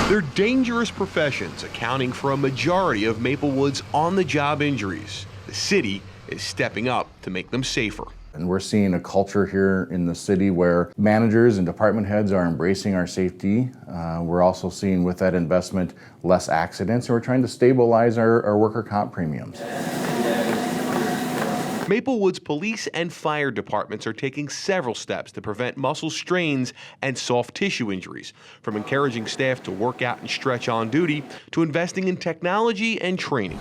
They're dangerous professions, accounting for a majority of Maplewood's on-the-job injuries. The city is stepping up to make them safer. And we're seeing a culture here in the city where managers and department heads are embracing our safety. We're also seeing with that investment less accidents, and we're trying to stabilize our worker comp premiums. Maplewood's police and fire departments are taking several steps to prevent muscle strains and soft tissue injuries, from encouraging staff to work out and stretch on duty to investing in technology and training.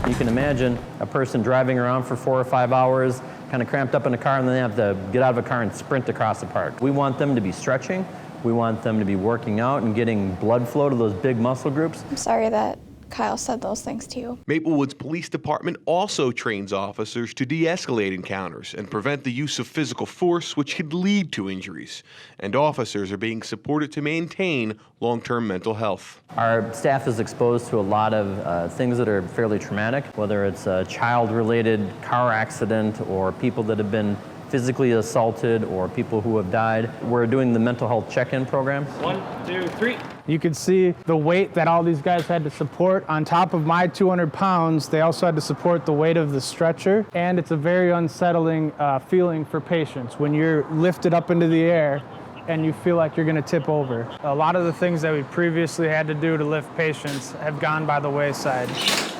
You can imagine a person driving around for 4 or 5 hours, kind of cramped up in a car, and then they have to get out of a car and sprint across the park. We want them to be stretching. We want them to be working out and getting blood flow to those big muscle groups. I'm sorry that Kyle said those things to you. Maplewood's police department also trains officers to de-escalate encounters and prevent the use of physical force, which could lead to injuries. And officers are being supported to maintain long-term mental health. Our staff is exposed to a lot of things that are fairly traumatic, whether it's a child-related car accident or people that have been physically assaulted or people who have died. We're doing the mental health check-in program. 1, 2, 3. You could see the weight that all these guys had to support. On top of my 200 pounds, they also had to support the weight of the stretcher. And it's a very unsettling feeling for patients when you're lifted up into the air and you feel like you're gonna tip over. A lot of the things that we previously had to do to lift patients have gone by the wayside.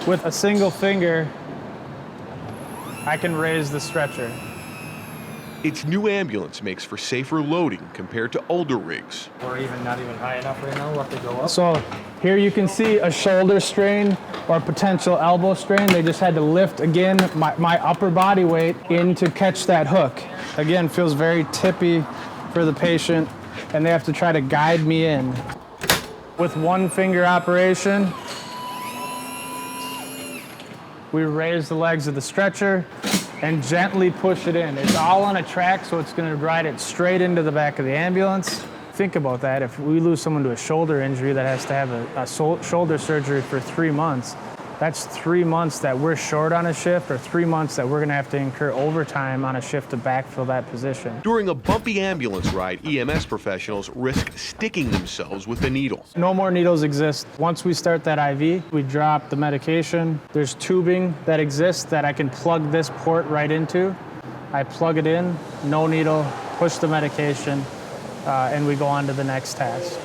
With a single finger, I can raise the stretcher. Its new ambulance makes for safer loading compared to older rigs. We're not even high enough right now, we'll have to go up. So here you can see a shoulder strain or potential elbow strain. They just had to lift, again, my upper body weight in to catch that hook. Again, feels very tippy for the patient, and they have to try to guide me in. With one finger operation, we raise the legs of the stretcher and gently push it in. It's all on a track, so it's gonna ride it straight into the back of the ambulance. Think about that. If we lose someone to a shoulder injury that has to have a shoulder surgery for 3 months, that's 3 months that we're short on a shift, or 3 months that we're gonna have to incur overtime on a shift to backfill that position. During a bumpy ambulance ride, EMS professionals risk sticking themselves with a needle. No more needles exist. Once we start that IV, we drop the medication. There's tubing that exists that I can plug this port right into. I plug it in, no needle, push the medication, and we go on to the next task.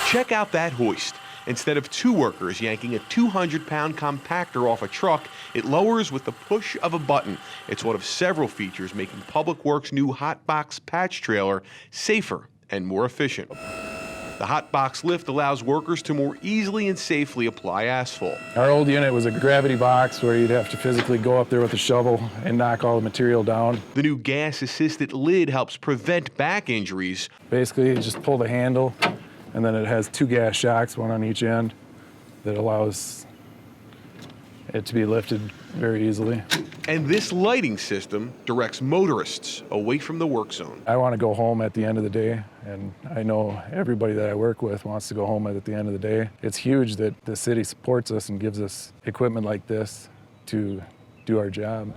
Check out that hoist. Instead of 2 workers yanking a 200-pound compactor off a truck, it lowers with the push of a button. It's one of several features making Public Works' new Hotbox patch trailer safer and more efficient. The Hotbox lift allows workers to more easily and safely apply asphalt. Our old unit was a gravity box where you'd have to physically go up there with a shovel and knock all the material down. The new gas-assisted lid helps prevent back injuries. Basically, you just pull the handle, and then it has 2 gas shocks, one on each end, that allows it to be lifted very easily. And this lighting system directs motorists away from the work zone. I want to go home at the end of the day, and I know everybody that I work with wants to go home at the end of the day. It's huge that the city supports us and gives us equipment like this to do our job.